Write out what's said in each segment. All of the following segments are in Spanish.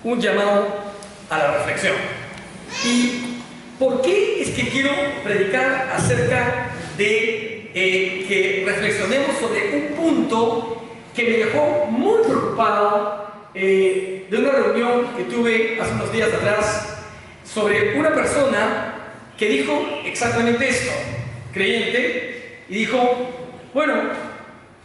un llamado a la reflexión. ¿Y por qué es que quiero predicar acerca de que reflexionemos sobre un punto que me dejó muy preocupado de una reunión que tuve hace unos días atrás sobre una persona que dijo exactamente esto, creyente, y dijo, bueno,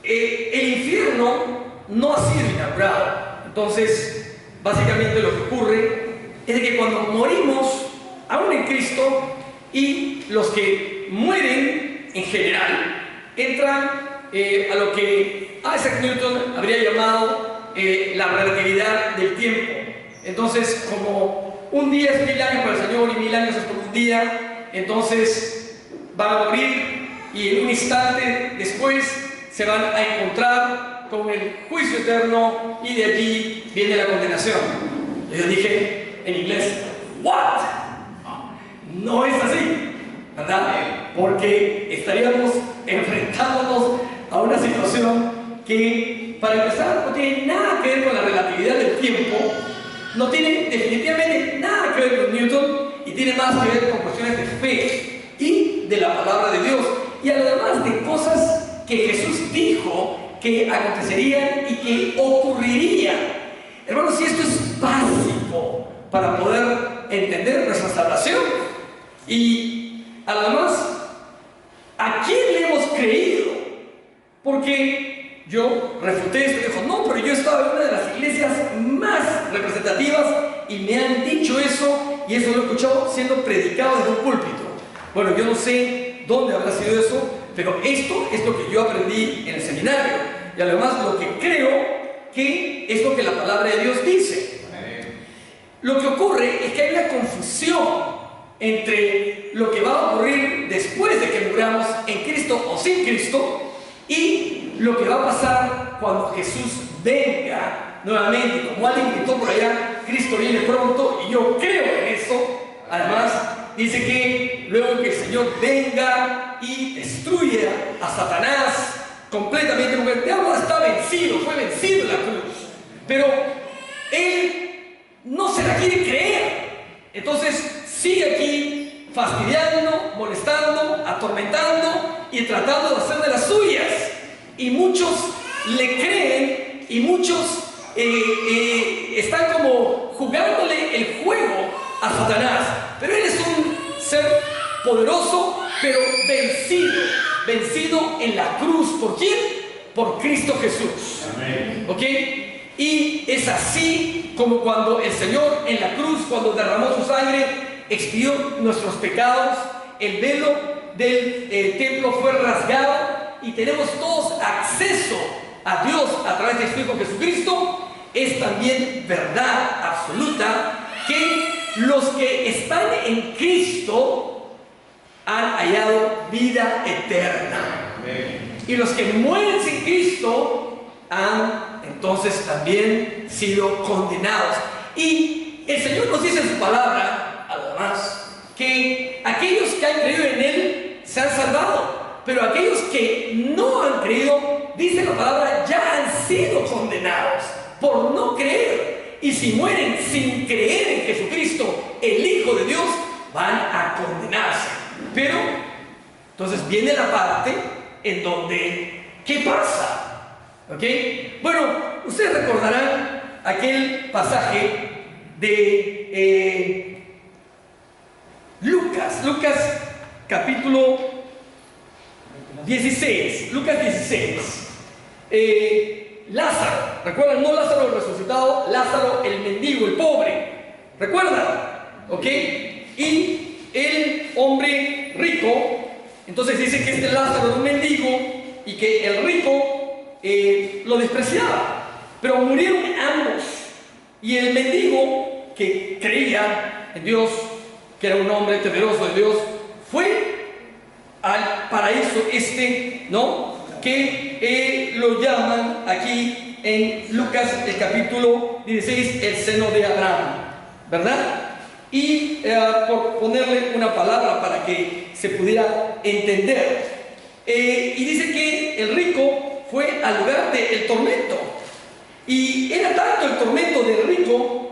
el infierno no ha sido inaugurado. Entonces, básicamente lo que ocurre es de que cuando morimos, aún en Cristo, y los que mueren en general, entran a lo que Isaac Newton habría llamado la relatividad del tiempo. Entonces, como un día es 1000 años para el Señor y 1000 años es como un día, entonces van a morir y en un instante después se van a encontrar con el juicio eterno y de allí viene la condenación. Yo dije en inglés, ¿what? No es así, ¿verdad? Porque estaríamos enfrentándonos a una situación que, para empezar, no tiene nada que ver con la relatividad del tiempo, no tiene definitivamente nada que ver con Newton y tiene más que ver con cuestiones de fe y de la palabra de Dios y además de cosas que Jesús dijo que acontecerían y que ocurrirían. Hermanos, si esto es básico para poder entender nuestra salvación y además, ¿a quién le hemos creído? Porque yo refuté esto y dijo, no, pero yo estaba en una de las iglesias más representativas y me han dicho eso y eso lo he escuchado siendo predicado desde un púlpito. Bueno, yo no sé dónde habrá sido eso, pero esto es lo que yo aprendí en el seminario y además lo que creo que es lo que la palabra de Dios dice. Lo que ocurre es que hay una confusión entre lo que va a ocurrir después de que muramos en Cristo o sin Cristo y lo que va a pasar cuando Jesús venga nuevamente. Como alguien gritó por allá, Cristo viene pronto y yo creo en eso. Además, dice que luego que el Señor venga y destruya a Satanás completamente, porque el diablo está vencido, fue vencido en la cruz, pero él no se la quiere creer. Entonces sigue aquí fastidiando, molestando, atormentando y tratando de hacer de las suyas. Y muchos le creen y muchos están como jugándole el juego a Satanás. Pero él es un ser poderoso, pero vencido en la cruz. ¿Por quién? Por Cristo Jesús. Amén. ¿Ok? Y es así como cuando el Señor en la cruz, cuando derramó su sangre, expió nuestros pecados, el velo del templo fue rasgado y tenemos todos acceso a Dios a través de su Hijo Jesucristo. Es también verdad absoluta que los que están en Cristo han hallado vida eterna. Amén. Y los que mueren sin Cristo han entonces también sido condenados. Y el Señor nos dice en su palabra, además, que aquellos que han creído en Él se han salvado, pero aquellos que no han creído, dice la palabra, ya han sido condenados por no creer. Y si mueren sin creer en Jesucristo, el Hijo de Dios, van a condenarse. Pero, entonces viene la parte en donde, ¿qué pasa? ¿Ok? Bueno, ustedes recordarán aquel pasaje de Lucas capítulo 16. Lucas 16. Lázaro, ¿recuerdan? No Lázaro el resucitado, Lázaro el mendigo, el pobre. ¿Recuerdan? ¿Ok? Y el hombre rico, entonces dice que este Lázaro era un mendigo y que el rico lo despreciaba, pero murieron ambos. Y el mendigo, que creía en Dios, que era un hombre temeroso de Dios, fue al paraíso ¿no? Que lo llaman aquí en Lucas, el capítulo 16, el seno de Abraham, ¿verdad? Y por ponerle una palabra para que se pudiera entender, y dice que el rico fue al lugar del tormento, y era tanto el tormento del rico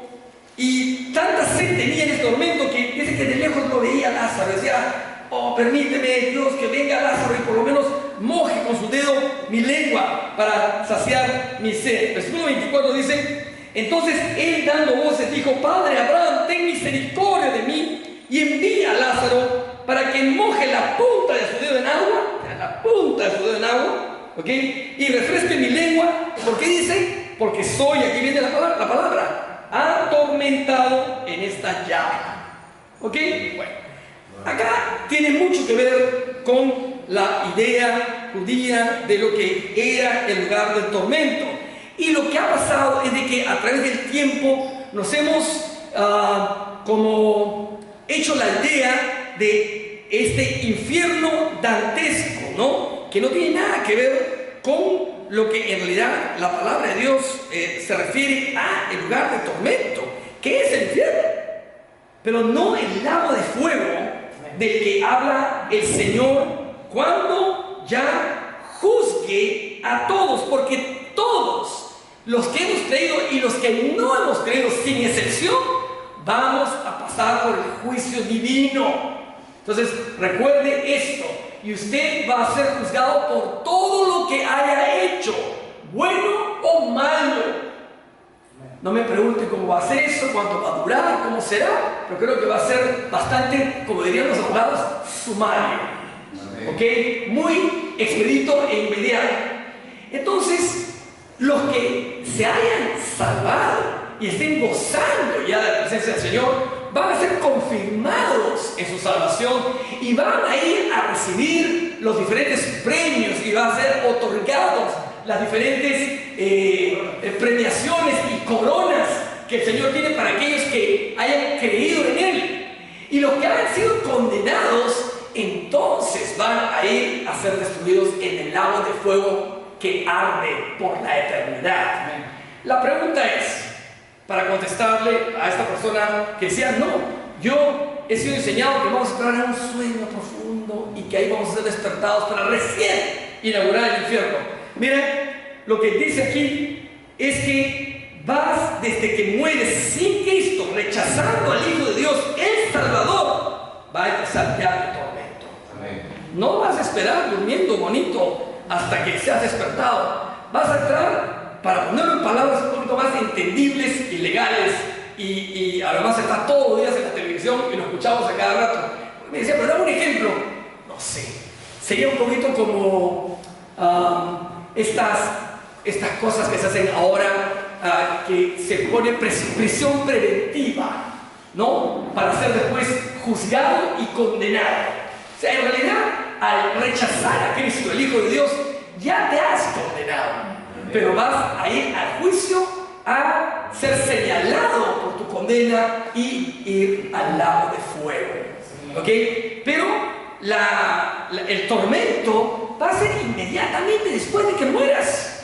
Lázaro. Decía, oh, permíteme, Dios, que venga Lázaro y por lo menos moje con su dedo mi lengua para saciar mi sed. Versículo 24 dice, entonces él dando voces dijo, Padre Abraham, ten misericordia de mí y envía a Lázaro para que moje la punta de su dedo en agua, la punta de su dedo en agua, ¿ok? Y refresque mi lengua. ¿Por qué dice? Porque soy, aquí viene la palabra, atormentado en esta llama. ¿Ok? Bueno, acá tiene mucho que ver con la idea judía de lo que era el lugar del tormento. Y lo que ha pasado es de que a través del tiempo nos hemos como hecho la idea de este infierno dantesco, ¿no? Que no tiene nada que ver con lo que en realidad la palabra de Dios se refiere a el lugar de tormento, que es el infierno, pero no el lago de fuego del que habla el Señor cuando ya juzgue a todos, porque todos los que hemos creído y los que no hemos creído, sin excepción, vamos a pasar por el juicio divino. Entonces recuerde esto, y usted va a ser juzgado por todo lo que haya hecho, bueno o malo. No me pregunte cómo va a ser eso, cuánto va a durar, cómo será, pero creo que va a ser bastante, como dirían los abogados, sumario, ¿ok? Muy expedito e inmediato. Entonces, los que se hayan salvado y estén gozando ya de la presencia del Señor, van a ser confirmados en su salvación y van a ir a recibir los diferentes premios y van a ser otorgados las diferentes premiaciones y coronas que el Señor tiene para aquellos que hayan creído en Él. Y los que hayan sido condenados, entonces van a ir a ser destruidos en el lago de fuego que arde por la eternidad. La pregunta es, para contestarle a esta persona que decía, no, yo he sido enseñado que vamos a entrar en un sueño profundo y que ahí vamos a ser despertados para recién inaugurar el infierno. Miren, lo que dice aquí es que vas desde que mueres sin Cristo, rechazando al Hijo de Dios, el Salvador, va a empezar ya el tormento. Amén. No vas a esperar durmiendo bonito hasta que seas despertado. Vas a entrar, para ponerlo en palabras un poquito más entendibles y legales, y además está todos los días en la televisión y lo escuchamos a cada rato. Me decía, pero dame un ejemplo. No sé, sería un poquito como estas cosas que se hacen ahora, que se pone prisión preventiva, ¿no? Para ser después juzgado y condenado. O sea, en realidad, al rechazar a Cristo, el Hijo de Dios, ya te has condenado, pero vas a ir al juicio a ser señalado por tu condena y ir al lago de fuego. ¿Ok? Pero el tormento va a ser inmediatamente después de que mueras.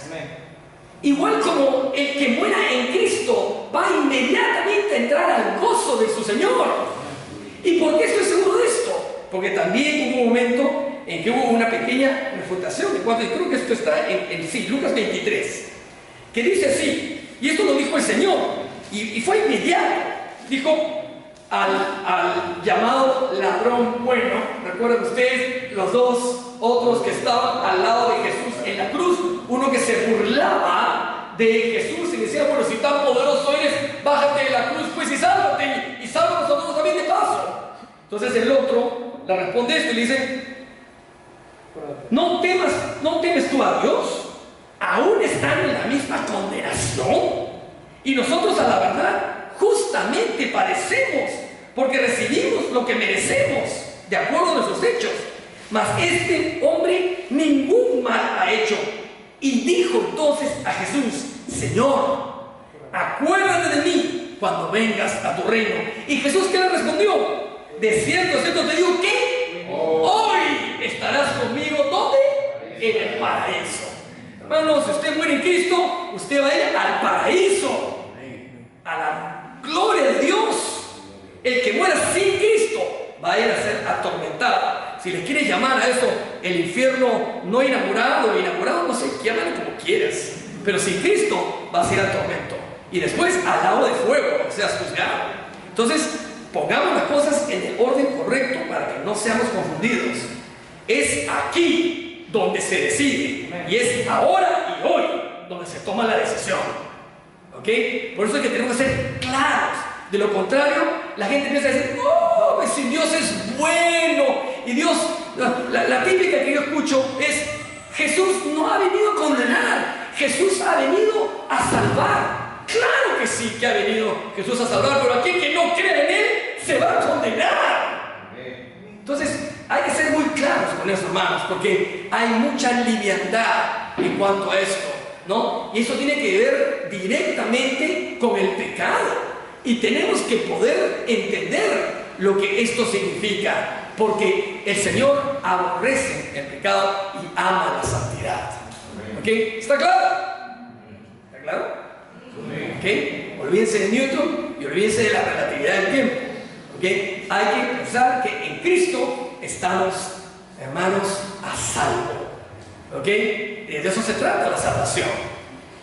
Igual como el que muera en Cristo va inmediatamente a entrar al gozo de su Señor. ¿Y por qué estoy seguro de esto? Porque también hubo un momento en que hubo una pequeña refutación, y creo que esto está en Lucas 23, que dice así, y esto lo dijo el Señor, y fue inmediato. Dijo al llamado ladrón bueno, recuerdan ustedes los dos otros que estaban al lado de Jesús en la cruz, uno que se burlaba de Jesús y decía, bueno, si tan poderoso eres, bájate de la cruz pues y sálvate, y sálvanos a todos también de paso. Entonces el otro le responde esto y le dice, ¿no temes tú a Dios? ¿Aún están en la misma condenación? Y nosotros a la verdad justamente padecemos, porque recibimos lo que merecemos de acuerdo a nuestros hechos. Mas este hombre ningún mal ha hecho. Y dijo entonces a Jesús, Señor, acuérdate de mí cuando vengas a tu reino. Y Jesús, ¿qué le respondió? De cierto te digo que hoy estarás conmigo, ¿dónde? En el paraíso. Hermanos, si usted muere en Cristo, usted va a ir al paraíso, a la gloria de Dios. El que muera sin Cristo va a ir a ser atormentado. Si le quieres llamar a eso el infierno no inaugurado, no sé, llámalo como quieras, pero sin Cristo vas a ir al tormento y después al lago de fuego, seas juzgado. Entonces, pongamos las cosas en el orden correcto para que no seamos confundidos. Es aquí donde se decide, y es ahora y hoy donde se toma la decisión. ¿Ok? Por eso es que tenemos que ser claros. De lo contrario, la gente empieza a decir, no, pues si Dios es bueno, y Dios, la típica que yo escucho es, Jesús no ha venido a condenar, Jesús ha venido a salvar. Claro que sí que ha venido Jesús a salvar, pero aquel que no cree en Él se va a condenar. Entonces hay que ser muy claros con eso, hermanos, porque hay mucha liviandad en cuanto a esto, ¿no? Y eso tiene que ver directamente con el pecado. Y tenemos que poder entender lo que esto significa, porque el Señor aborrece el pecado y ama la santidad. ¿Ok? ¿Está claro? ¿Está claro? ¿Ok? Olvídense de Newton y olvídense de la relatividad del tiempo. ¿Ok? Hay que pensar que en Cristo estamos, hermanos, a salvo. ¿Ok? De eso se trata la salvación.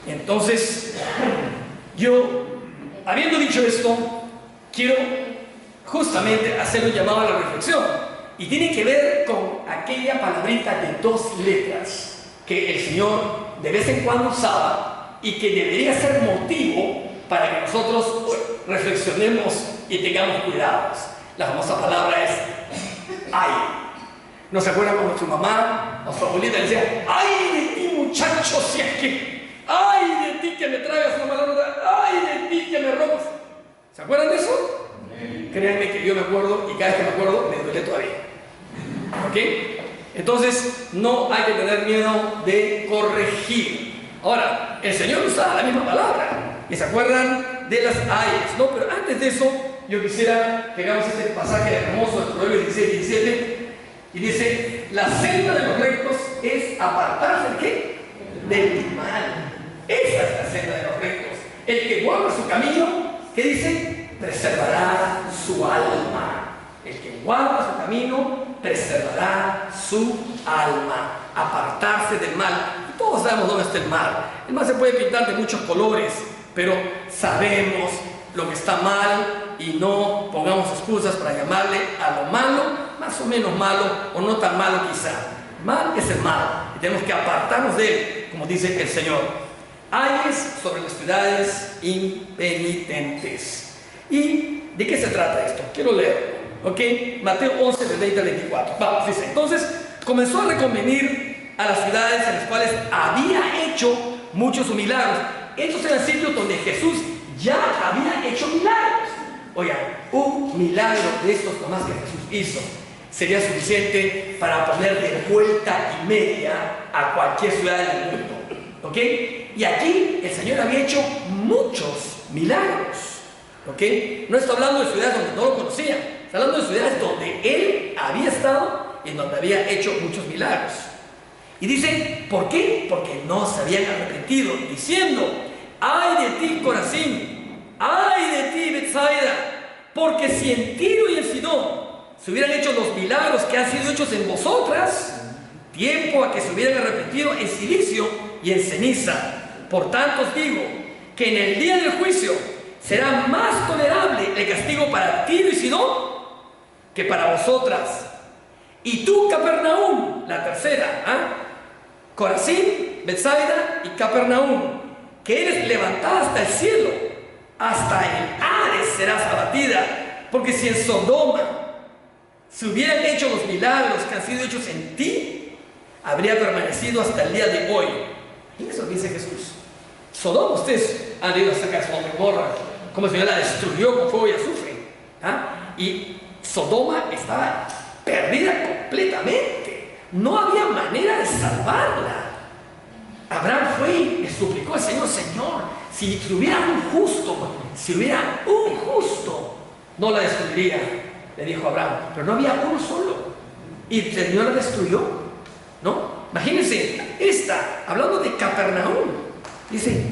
Entonces, yo, habiendo dicho esto, quiero justamente hacer un llamado a la reflexión. Y tiene que ver con aquella palabrita de 2 letras que el Señor de vez en cuando usaba y que debería ser motivo para que nosotros reflexionemos y tengamos cuidados. La famosa palabra es ay. ¿No se acuerdan cuando su mamá o su abuelita le decía, ay de ti, muchacho, si es que, ay de ti que me tragas una mala nota, ay de ti que me robas? ¿Se acuerdan de eso? Créanme que yo me acuerdo, y cada vez que me acuerdo me duele todavía. ¿Ok? Entonces no hay que tener miedo de corregir. Ahora, el Señor usa la misma palabra, y se acuerdan de las ayes, ¿no? Pero antes de eso, yo quisiera que hagamos este pasaje hermoso de Proverbios 16 y 17, y dice, la senda de los rectos es apartarse ¿de qué? Del mal. Esa es la senda de los rectos. El que guarda su camino, ¿qué dice? Preservará su alma. El que guarda su camino preservará su alma. Apartarse del mal. Todos sabemos dónde está el mal. El mal se puede pintar de muchos colores, pero sabemos lo que está mal y no pongamos excusas para llamarle a lo malo, más o menos malo o no tan malo quizá. Mal es el mal y tenemos que apartarnos de él, como dice el Señor. Ayes sobre las ciudades impenitentes. ¿Y de qué se trata esto? Quiero leerlo, ¿ok? Mateo 11, del 20 al 24. Vamos, dice, entonces comenzó a reconvenir a las ciudades en las cuales había hecho muchos milagros. Estos eran sitios donde Jesús ya había hecho milagros. Oigan, un milagro de estos nomás que Jesús hizo sería suficiente para poner de vuelta y media a cualquier ciudad del mundo. ¿Ok? Y aquí el Señor había hecho muchos milagros. ¿Ok? No está hablando de ciudades donde no lo conocían. Está hablando de ciudades donde Él había estado y en donde había hecho muchos milagros. Y dice, ¿por qué? Porque no se habían arrepentido, diciendo, ¡ay de ti, Corazín! ¡Ay de ti, Betsaida! Porque si en Tiro y en Sidón se hubieran hecho los milagros que han sido hechos en vosotras, tiempo a que se hubieran arrepentido en silicio y en ceniza. Por tanto os digo que en el día del juicio será más tolerable el castigo para Tiro y Sidón que para vosotras. Y tú, Capernaum, la tercera, Corazín, Betsaida y Capernaum, que eres levantada hasta el cielo, hasta el Hades serás abatida, porque si en Sodoma se hubieran hecho los milagros que han sido hechos en ti, habría permanecido hasta el día de hoy. Y eso dice Jesús. Sodoma, ustedes han ido a sacar Sodoma y Gomorra, como el Señor la destruyó con fuego y azufre. Y Sodoma estaba perdida completamente. No había manera de salvarla. Abraham fue y le suplicó al Señor, Señor, si hubiera un justo, no la destruiría, le dijo Abraham. Pero no había uno solo. Y el Señor la destruyó, ¿no? Imagínense, hablando de Capernaum, dice,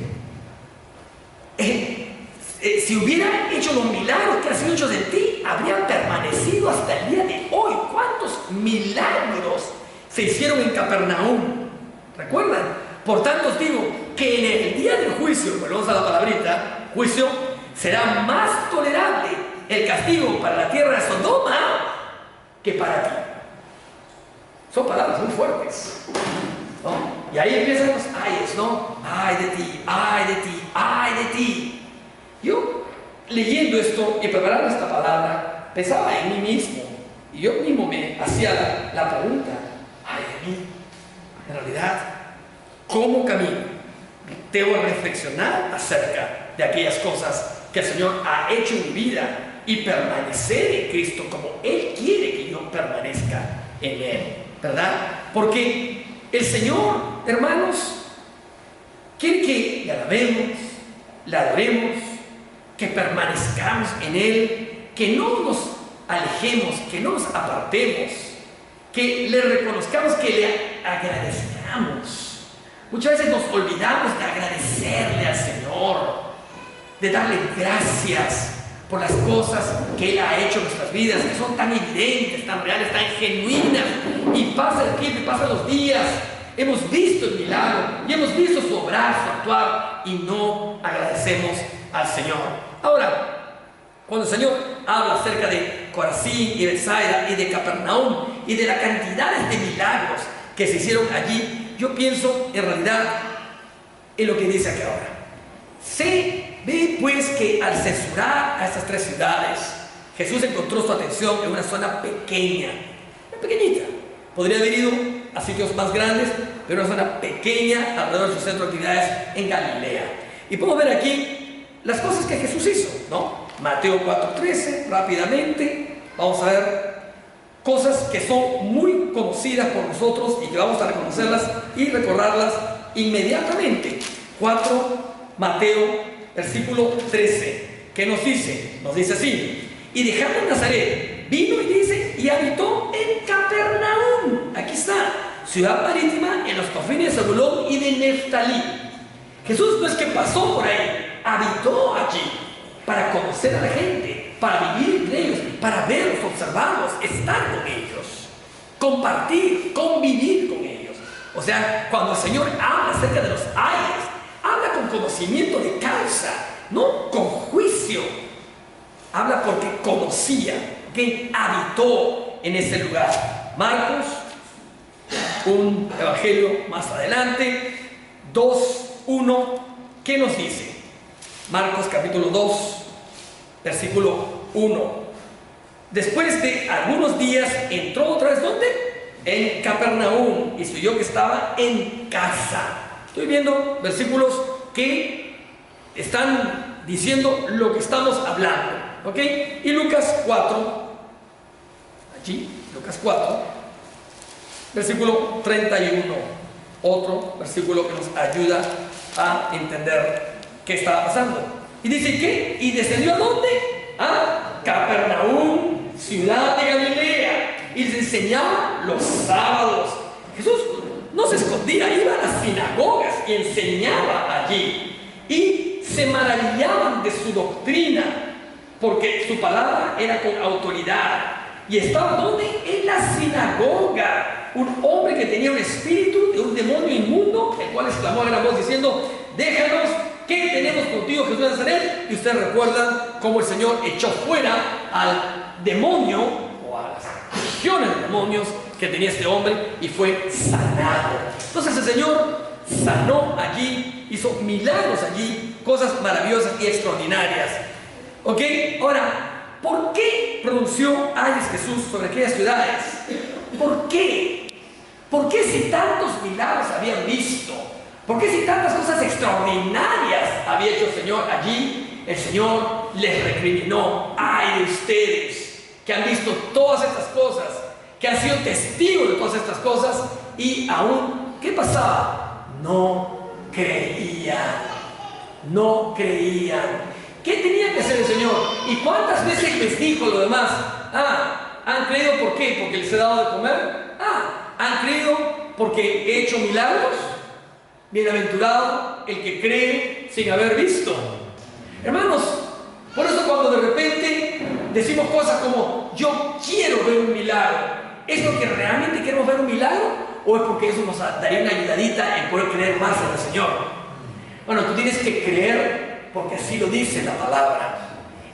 si hubieran hecho los milagros que han sido hechos en ti, habrían permanecido hasta el día de hoy. ¿Cuántos milagros se hicieron en Capernaum? ¿Recuerdan? Por tanto os digo que en el día del juicio, volvemos a la palabrita, juicio, será más tolerable el castigo para la tierra de Sodoma que para ti. Son palabras muy fuertes, ¿no? Y ahí empiezan los ayes, ¿no? Ay de ti, ay de ti, ay de ti. Yo, leyendo esto y preparando esta palabra, pensaba en mí mismo. Y yo mismo me hacía la pregunta, ay de mí, en realidad, ¿cómo camino? Debo reflexionar acerca de aquellas cosas que el Señor ha hecho en mi vida y permanecer en Cristo como Él quiere que yo permanezca en Él, ¿verdad? Porque el Señor, hermanos, quiere que le alabemos, le adoremos, que permanezcamos en Él, que no nos alejemos, que no nos apartemos, que le reconozcamos, que le agradezcamos. Muchas veces nos olvidamos de agradecerle al Señor, de darle gracias por las cosas que Él ha hecho en nuestras vidas, que son tan evidentes, tan reales, tan genuinas. Y pasa el tiempo y pasan los días, hemos visto el milagro y hemos visto su obrar, su actuar, y no agradecemos al Señor. Ahora, cuando el Señor habla acerca de Corazín y Betsaida y de Capernaum y de la cantidad de milagros que se hicieron allí, yo pienso en realidad en lo que dice aquí ahora. Se ve pues que al censurar a estas tres ciudades, Jesús encontró su atención en una zona pequeña, muy pequeñita. Podría haber ido a sitios más grandes, pero una zona pequeña alrededor de su centro de actividades en Galilea. Y podemos ver aquí las cosas que Jesús hizo, ¿no? Mateo 4:13, rápidamente, vamos a ver cosas que son muy conocidas por nosotros y que vamos a reconocerlas y recordarlas inmediatamente. 4, Mateo, versículo 13, ¿qué nos dice? Nos dice así: y dejando Nazaret, vino y dice, y habitó en Capernaum. Aquí está, ciudad marítima en los confines de Zabulón y de Neftalí. Jesús no es que pasó por ahí, habitó allí para conocer a la gente, para vivir con ellos, para verlos, observarlos, estar con ellos, compartir, convivir con ellos. O sea, cuando el Señor habla acerca de los ayes, habla con conocimiento de causa, no con juicio. Habla porque conocía, que habitó en ese lugar. Marcos, un evangelio más adelante, 2:1, ¿qué nos dice? Marcos capítulo 2, versículo 1. Después de algunos días entró otra vez, ¿dónde? En Capernaum, y se oyó que estaba en casa. Estoy viendo versículos que están diciendo lo que estamos hablando, ¿ok? Y Lucas 4, allí, Lucas 4, versículo 31, otro versículo que nos ayuda a entender qué estaba pasando. Y dice que, y descendió ¿a dónde? A Capernaum, ciudad de Galilea, y les enseñaba los sábados. Jesús no se escondía, iba a las sinagogas y enseñaba allí, y se maravillaban de su doctrina, porque su palabra era con autoridad. Y estaba ¿dónde? En la sinagoga, un hombre que tenía un espíritu de un demonio inmundo, el cual exclamó a gran voz diciendo: déjanos, ¿qué tenemos contigo, Jesús de Nazaret? Y ustedes recuerdan cómo el Señor echó fuera al demonio, o a las legiones de demonios que tenía este hombre, y fue sanado. Entonces el Señor sanó allí, hizo milagros allí, cosas maravillosas y extraordinarias. ¿Ok? Ahora, ¿por qué pronunció ayes Jesús sobre aquellas ciudades? ¿Por qué? ¿Por qué si tantos milagros habían visto? ¿Por qué si tantas cosas extraordinarias había hecho el Señor allí? El Señor les recriminó: ay de ustedes que han visto todas estas cosas, que han sido testigos de todas estas cosas, y aún, ¿qué pasaba? No creían. No creían. ¿Qué tenía que hacer el Señor? ¿Y cuántas veces les dijo lo demás? ¿Han creído por qué? ¿Porque les he dado de comer? ¿Han creído porque he hecho milagros? Bienaventurado el que cree sin haber visto. Hermanos, por eso cuando de repente decimos cosas como: yo quiero ver un milagro, ¿es porque realmente queremos ver un milagro? ¿O es porque eso nos daría una ayudadita en poder creer más en el Señor? Bueno, tú tienes que creer porque así lo dice la palabra,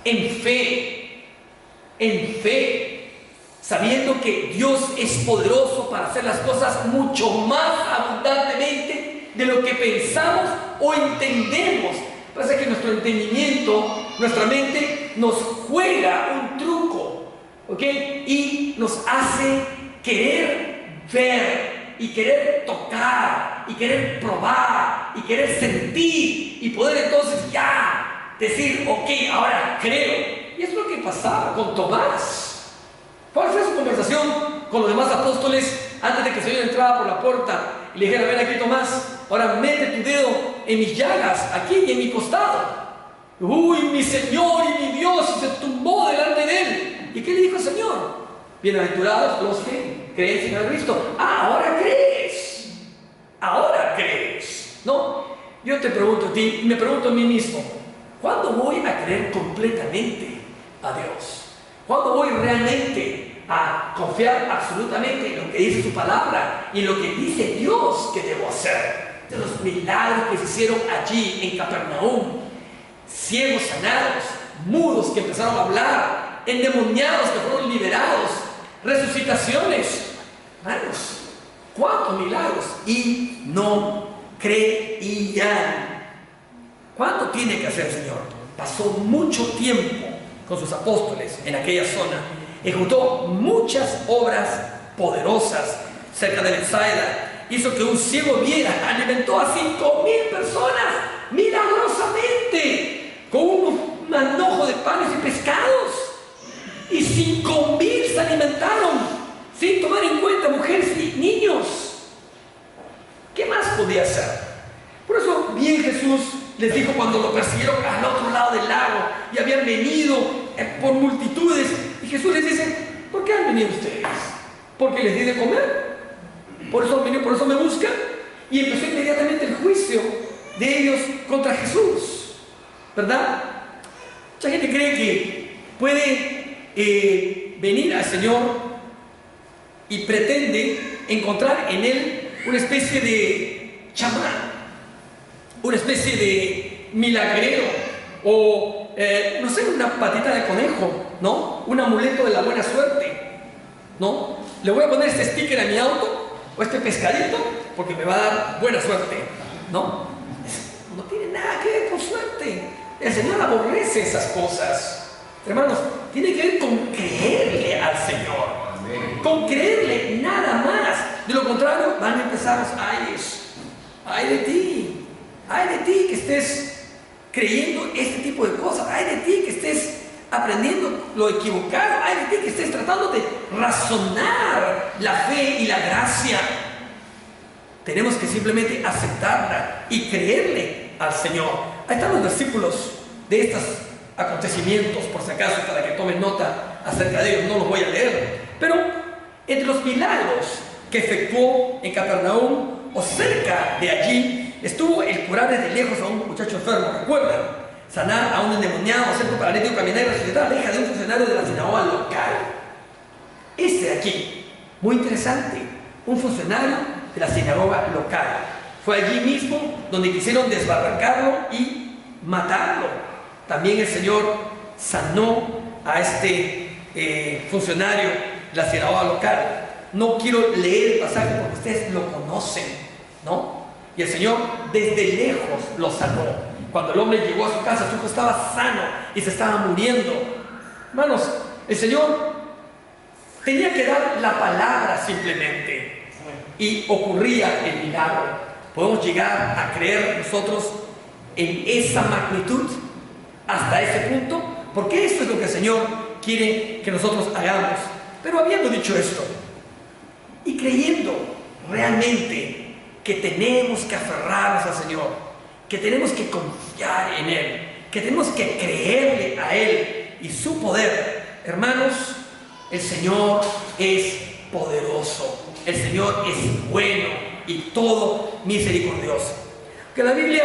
en fe, en fe, sabiendo que Dios es poderoso para hacer las cosas mucho más abundantemente de lo que pensamos o entendemos. Parece que nuestro entendimiento, nuestra mente nos juega un truco, ¿ok? Y nos hace querer ver y querer tocar y querer probar y querer sentir y poder entonces ya decir, ok, ahora creo. Y es lo que pasaba con Tomás. ¿Cuál fue su conversación con los demás apóstoles antes de que el Señor entrara por la puerta y le dijera, ven aquí Tomás, ahora mete tu dedo en mis llagas, aquí y en mi costado? Uy, mi Señor y mi Dios, y se tumbó delante de él. ¿Y qué le dijo el Señor? Bienaventurados los que creen en Cristo. Ahora crees. Ahora crees. ¿No? Yo te pregunto a ti, y me pregunto a mí mismo, ¿cuándo voy a creer completamente a Dios? ¿Cuándo voy realmente a confiar absolutamente en lo que dice su palabra y en lo que dice Dios que debo hacer? De los milagros que se hicieron allí en Capernaum, ciegos sanados, mudos que empezaron a hablar, endemoniados que fueron liberados, resucitaciones, hermanos, cuántos milagros, y no creían. ¿Cuánto tiene que hacer el Señor? Pasó mucho tiempo con sus apóstoles en aquella zona, ejecutó muchas obras poderosas cerca de Bethsaida, hizo que un ciego viera, alimentó a 5,000 personas milagrosamente con un manojo de panes y pescados, y 5,000 se alimentaron sin tomar en cuenta mujeres y niños. ¿Qué más podía hacer? Por eso bien Jesús les dijo cuando lo persiguieron al otro lado del lago y habían venido por multitudes, y Jesús les dice, ¿por qué han venido ustedes? ¿Porque les di de comer? ¿Por eso han venido, por eso me buscan? Y empezó inmediatamente el juicio de ellos contra Jesús, ¿verdad? Mucha gente cree que puede venir al Señor y pretende encontrar en Él una especie de chamán, una especie de milagrero, o no sé, una patita de conejo, ¿no? Un amuleto de la buena suerte, ¿no? Le voy a poner este sticker a mi auto o este pescadito porque me va a dar buena suerte, ¿no? No tiene nada que ver con suerte. El Señor aborrece esas cosas, hermanos. Tiene que ver con creerle al Señor, con creerle, nada más. De lo contrario van a empezar los ayes. Ay de ti que estés creyendo este tipo de cosas, ay de ti que estés aprendiendo lo equivocado, ay de ti que estés tratando de razonar la fe y la gracia. Tenemos que simplemente aceptarla y creerle al Señor. Ahí están los versículos de estos acontecimientos, por si acaso, para que tomen nota acerca de ellos. No los voy a leer, pero entre los milagros que efectuó en Capernaum o cerca de allí, estuvo el curar desde lejos a un muchacho enfermo, ¿recuerdan? Sanar a un endemoniado, hacer un paralítico caminar y resucitar a la hija de un funcionario de la sinagoga local. Este de aquí, muy interesante, un funcionario de la sinagoga local. Fue allí mismo donde quisieron desbarrancarlo y matarlo. También el Señor sanó a este funcionario de la sinagoga local. No quiero leer el pasaje porque ustedes lo conocen, ¿no? Y el Señor desde lejos lo sanó. Cuando el hombre llegó a su casa, su hijo estaba sano y se estaba muriendo. Hermanos, el Señor tenía que dar la palabra simplemente y ocurría el milagro. Podemos llegar a creer nosotros en esa magnitud hasta ese punto, porque esto es lo que el Señor quiere que nosotros hagamos. Pero habiendo dicho esto y creyendo realmente que tenemos que aferrarnos al Señor, que tenemos que confiar en Él, que tenemos que creerle a Él y su poder, hermanos, el Señor es poderoso, el Señor es bueno y todo misericordioso. Que la Biblia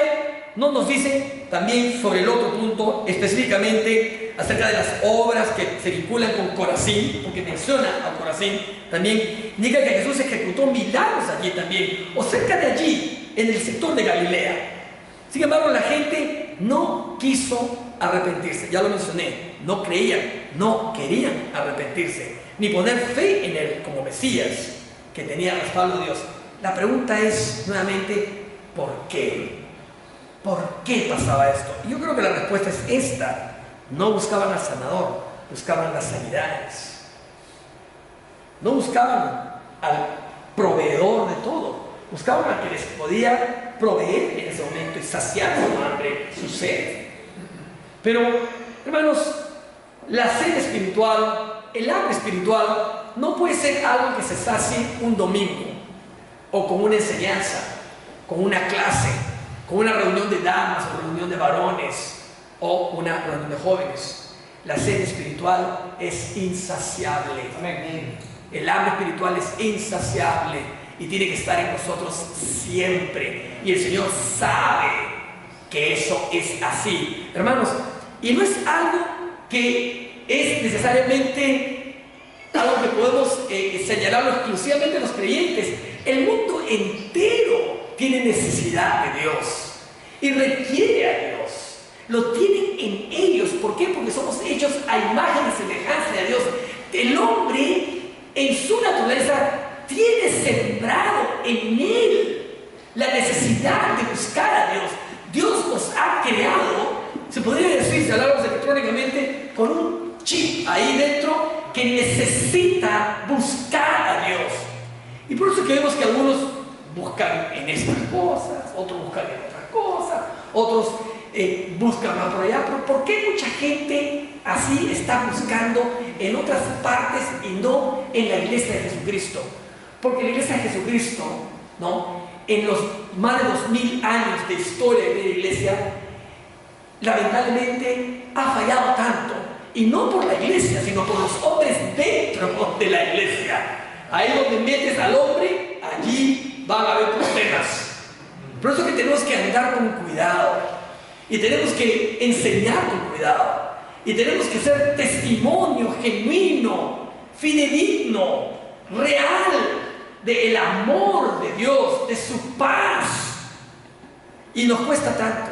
no nos dice también sobre el otro punto, específicamente acerca de las obras que se vinculan con Corazín, porque menciona a Corazín, también indica que Jesús ejecutó milagros allí también, o cerca de allí, en el sector de Galilea. Sin embargo, la gente no quiso arrepentirse. Ya lo mencioné, no creían, no querían arrepentirse, ni poner fe en Él como Mesías, que tenía respaldo de Dios. La pregunta es, nuevamente, ¿por qué? ¿Por qué pasaba esto? Y yo creo que la respuesta es esta. No buscaban al sanador, buscaban las sanidades. No buscaban al proveedor de todo, buscaban al que les podía proveer en ese momento y saciar su hambre, su sed. Pero, hermanos, la sed espiritual, el hambre espiritual, no puede ser algo que se sacie un domingo, o con una enseñanza, con una clase, con una reunión de damas, o reunión de varones, o una reunión de jóvenes. La sed espiritual es insaciable. Amén. El hambre espiritual es insaciable y tiene que estar en nosotros siempre. Y el Señor sabe que eso es así. Hermanos, y no es algo que es necesariamente algo que podemos señalarlo exclusivamente a los creyentes. El mundo entero tiene necesidad de Dios y requiere a Dios. Lo tienen en ellos. ¿Por qué? Porque somos hechos a imagen y semejanza de Dios. El hombre, en su naturaleza, tiene sembrado en él la necesidad de buscar a Dios. Dios nos ha creado, se podría decir, si hablamos electrónicamente, con un chip ahí dentro que necesita buscar a Dios. Y por eso que vemos que algunos buscan en estas cosas, otros buscan en otras cosas, otros buscan más por allá. Pero ¿por qué mucha gente así está buscando en otras partes y no en la iglesia de Jesucristo? Porque la iglesia de Jesucristo, ¿no?, en los más de 2000 años de historia de la iglesia, lamentablemente ha fallado tanto. Y no por la iglesia, sino por los hombres dentro de la iglesia. Ahí donde metes al hombre, allí van a haber problemas. Por eso que tenemos que andar con cuidado. Y tenemos que enseñar con cuidado. Y tenemos que ser testimonio genuino, fidedigno, real del amor de Dios, de su paz. Y nos cuesta tanto.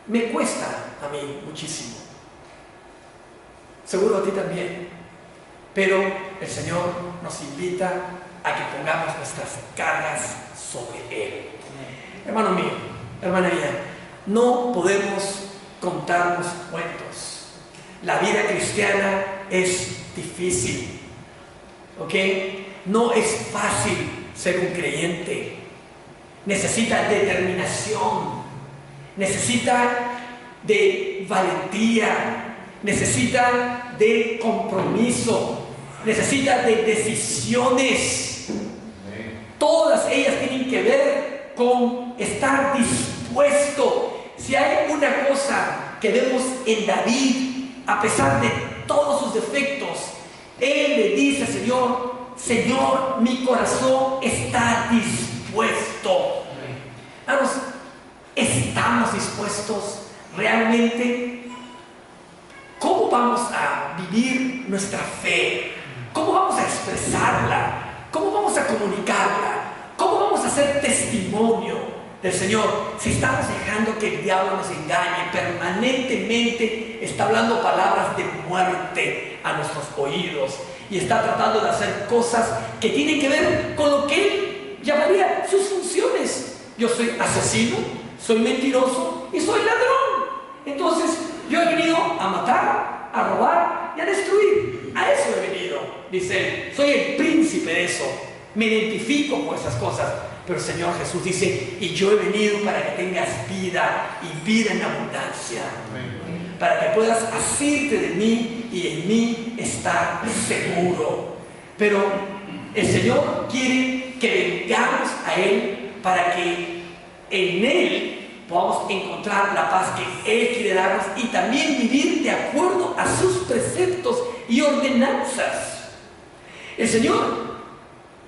Me cuesta a mí muchísimo. Seguro a ti también. Pero el Señor nos invita a que pongamos nuestras cargas sobre Él. Hermano mío, hermana mía, no podemos contarnos cuentos. La vida cristiana es difícil, ¿ok? No es fácil ser un creyente. Necesita determinación, necesita de valentía, necesita de compromiso, necesita de decisiones. Todas ellas tienen que ver con estar dispuesto. Si hay una cosa que vemos en David, a pesar de todos sus defectos, él le dice al Señor: Señor, mi corazón está dispuesto. Vamos, ¿estamos dispuestos realmente? ¿Cómo vamos a vivir nuestra fe? ¿Cómo vamos a expresarla? ¿Cómo vamos a comunicarla? ¿Cómo vamos a hacer testimonio del Señor si estamos dejando que el diablo nos engañe? Permanentemente está hablando palabras de muerte a nuestros oídos y está tratando de hacer cosas que tienen que ver con lo que él llamaría sus funciones. Yo soy asesino, soy mentiroso y soy ladrón. Entonces yo he venido a matar, a robar y a destruir. A eso he venido, dice él. Soy el príncipe de eso. Me identifico con esas cosas. Pero el Señor Jesús dice: y yo he venido para que tengas vida y vida en abundancia. Amén. Para que puedas asirte de mí y en mí estar seguro. Pero el Señor quiere que vengamos a Él para que en Él podamos encontrar la paz que Él quiere darnos y también vivir de acuerdo a sus preceptos y ordenanzas. El Señor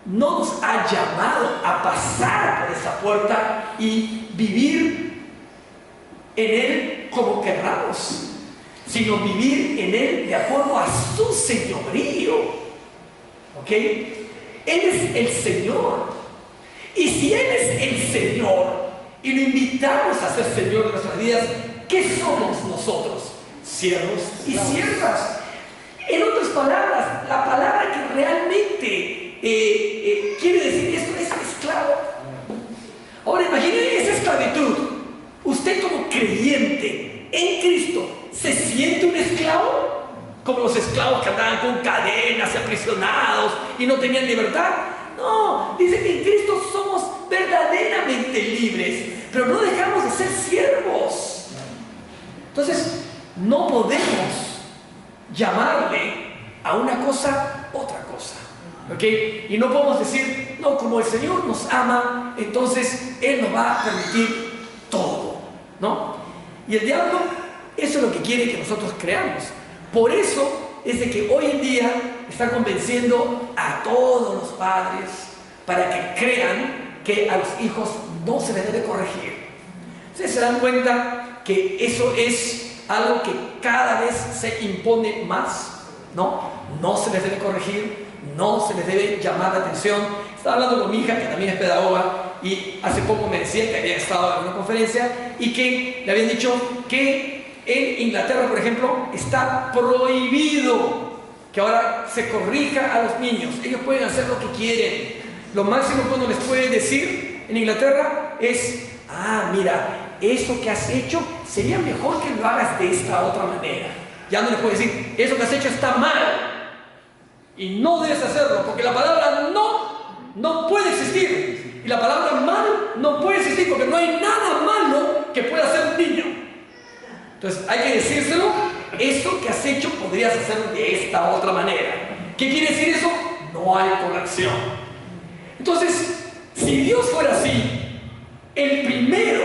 no nos ha llamado a pasar por esa puerta y vivir en Él como querramos, sino vivir en Él de acuerdo a su señorío. ¿Ok? Él es el Señor. Y si Él es el Señor, y lo invitamos a ser Señor de nuestras vidas, ¿qué somos nosotros? Siervos y siervas. En otras palabras, la palabra que realmente quiere decir esto es esclavo. Ahora imaginen esa esclavitud. Usted como creyente en Cristo, ¿se siente un esclavo? Como los esclavos que andaban con cadenas y aprisionados y no tenían libertad. No, dice que en Cristo somos verdaderamente libres, pero no dejamos de ser siervos. Entonces, no podemos llamarle a una cosa otra cosa, ¿ok? Y no podemos decir, no, como el Señor nos ama, entonces Él nos va a permitir todo, ¿no? Y el diablo, eso es lo que quiere que nosotros creamos. Por eso es de que hoy en día está convenciendo a todos los padres para que crean que a los hijos no se les debe corregir. Ustedes se dan cuenta que eso es algo que cada vez se impone más, ¿no? No se les debe corregir, no se les debe llamar la atención. Estaba hablando con mi hija, que también es pedagoga, y hace poco me decía que había estado en una conferencia y que le habían dicho que en Inglaterra, por ejemplo, está prohibido que ahora se corrija a los niños. Ellos pueden hacer lo que quieren. Lo máximo que uno les puede decir en Inglaterra es: ah, mira, eso que has hecho sería mejor que lo hagas de esta otra manera. Ya no les puede decir, eso que has hecho está mal y no debes hacerlo, porque la palabra no puede existir. Y la palabra mal no puede existir, porque no hay nada malo que pueda hacer un niño. Entonces hay que decírselo: eso que has hecho podrías hacerlo de esta otra manera. ¿Qué quiere decir eso? No hay corrección. Entonces, si Dios fuera así, el primero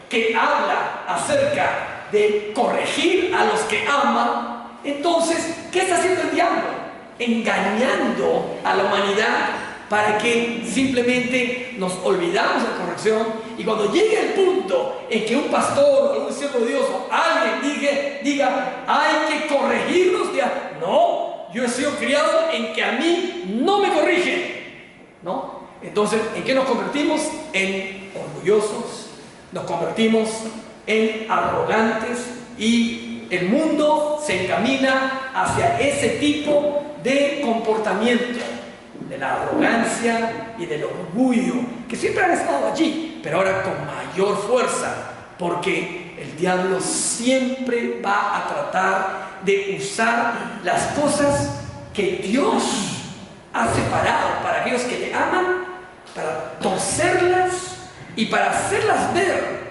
que habla acerca de corregir a los que ama, entonces, ¿qué está haciendo el diablo? Engañando a la humanidad para que simplemente nos olvidamos de la corrección, y cuando llegue el punto en que un pastor o un siervo de Dios o alguien diga hay que corregirnos, diga, no, yo he sido criado en que a mí no me corrigen, ¿no? Entonces, ¿en qué nos convertimos? En orgullosos, nos convertimos en arrogantes, y el mundo se encamina hacia ese tipo de comportamiento, de la arrogancia y del orgullo, que siempre han estado allí, pero ahora con mayor fuerza, porque el diablo siempre va a tratar de usar las cosas que Dios ha separado para aquellos que le aman, para torcerlas y para hacerlas ver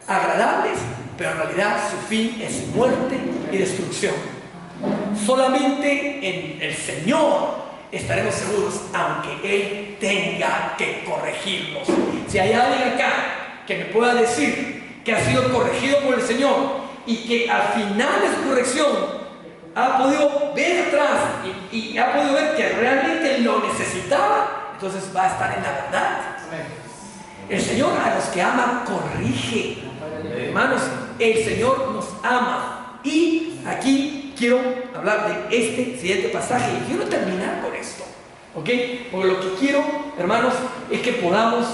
agradables, pero en realidad su fin es muerte y destrucción. Solamente en el Señor estaremos seguros, aunque Él tenga que corregirnos. Si hay alguien acá que me pueda decir que ha sido corregido por el Señor y que al final de su corrección ha podido ver atrás y ha podido ver que realmente lo necesitaba, entonces va a estar en la verdad. El Señor a los que ama corrige. Hermanos, el Señor nos ama. Y aquí quiero hablar de este siguiente pasaje y quiero terminar con esto, ¿ok? Porque lo que quiero, hermanos, es que podamos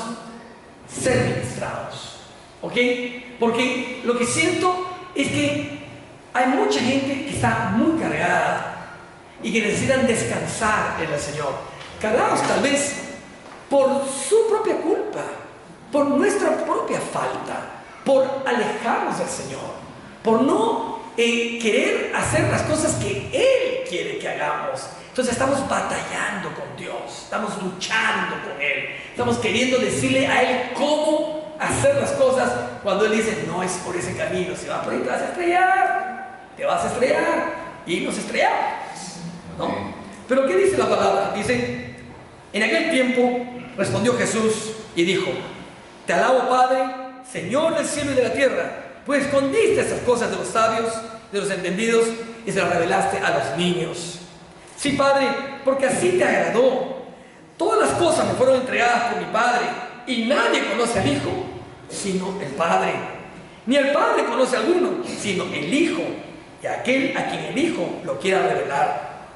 ser ministrados, ¿ok? Porque lo que siento es que hay mucha gente que está muy cargada y que necesitan descansar en el Señor, cargados tal vez por su propia culpa, por nuestra propia falta, por alejarnos del Señor, por no querer hacer las cosas que Él quiere que hagamos. Entonces estamos batallando con Dios, estamos luchando con Él, estamos queriendo decirle a Él cómo hacer las cosas, cuando Él dice, no es por ese camino, si vas por ahí te vas a estrellar, y nos estrellamos, ¿no? Pero ¿qué dice la palabra? Dice, en aquel tiempo respondió Jesús y dijo, te alabo, Padre, Señor del cielo y de la tierra, pues escondiste esas cosas de los sabios, de los entendidos, y se las revelaste a los niños. Sí, Padre, porque así te agradó. Todas las cosas me fueron entregadas por mi Padre, y nadie conoce al Hijo, sino el Padre. Ni el Padre conoce a alguno, sino el Hijo, y aquel a quien el Hijo lo quiera revelar.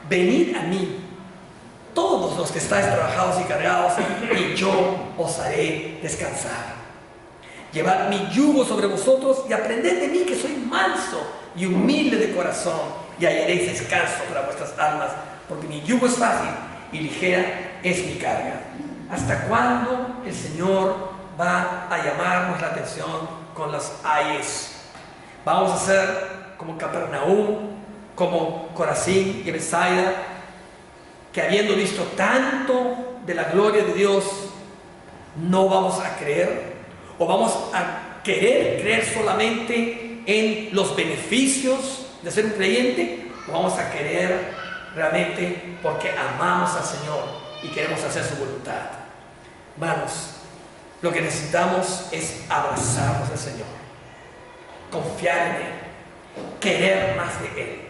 Venid a mí, todos los que estáis trabajados y cargados, y yo os haré descansar. Llevad mi yugo sobre vosotros y aprended de mí, que soy manso y humilde de corazón, y hallaréis descanso para vuestras almas, porque mi yugo es fácil y ligera es mi carga. ¿Hasta cuándo el Señor va a llamarnos la atención con las ayes? Vamos a ser como Capernaum, como Corazín y Betsaida, que habiendo visto tanto de la gloria de Dios, no vamos a creer, o vamos a querer creer solamente en los beneficios de ser un creyente, o vamos a querer realmente porque amamos al Señor y queremos hacer su voluntad. Hermanos, lo que necesitamos es abrazarnos al Señor, confiar en Él, querer más de Él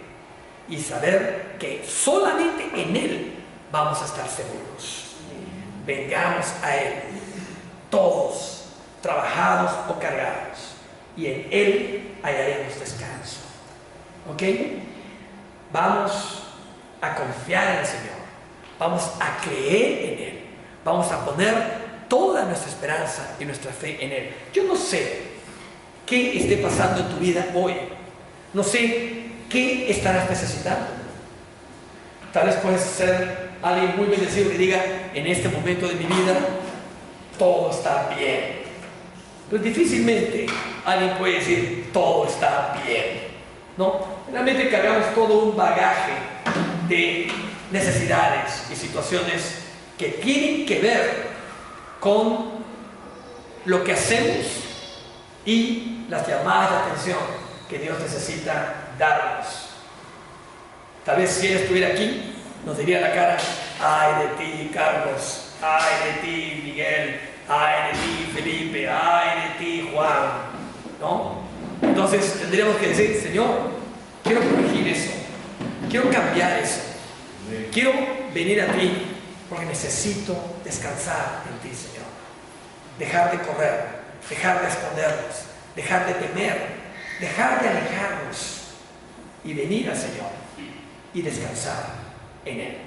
y saber que solamente en Él vamos a estar seguros. Vengamos a Él, todos, trabajados o cargados, y en Él hallaremos descanso. ¿Ok? Vamos a confiar en el Señor, vamos a creer en Él, vamos a poner toda nuestra esperanza y nuestra fe en Él. Yo no sé qué esté pasando en tu vida hoy, no sé qué estarás necesitando. Tal vez puedes ser alguien muy bendecido que diga: en este momento de mi vida todo está bien. Pues difícilmente alguien puede decir todo está bien, ¿no? Realmente cargamos todo un bagaje de necesidades y situaciones que tienen que ver con lo que hacemos y las llamadas de atención que Dios necesita darnos. Tal vez si Él estuviera aquí, nos diría a la cara: ay de ti, Carlos, ay de ti, Miguel, ay de ti, Felipe, ay de ti, Juan, ¿no? Entonces tendríamos que decir: Señor, quiero corregir eso, quiero cambiar eso, quiero venir a ti porque necesito descansar en ti, Señor. Dejar de correr, dejar de escondernos, dejar de temer, dejar de alejarnos y venir al Señor y descansar en Él.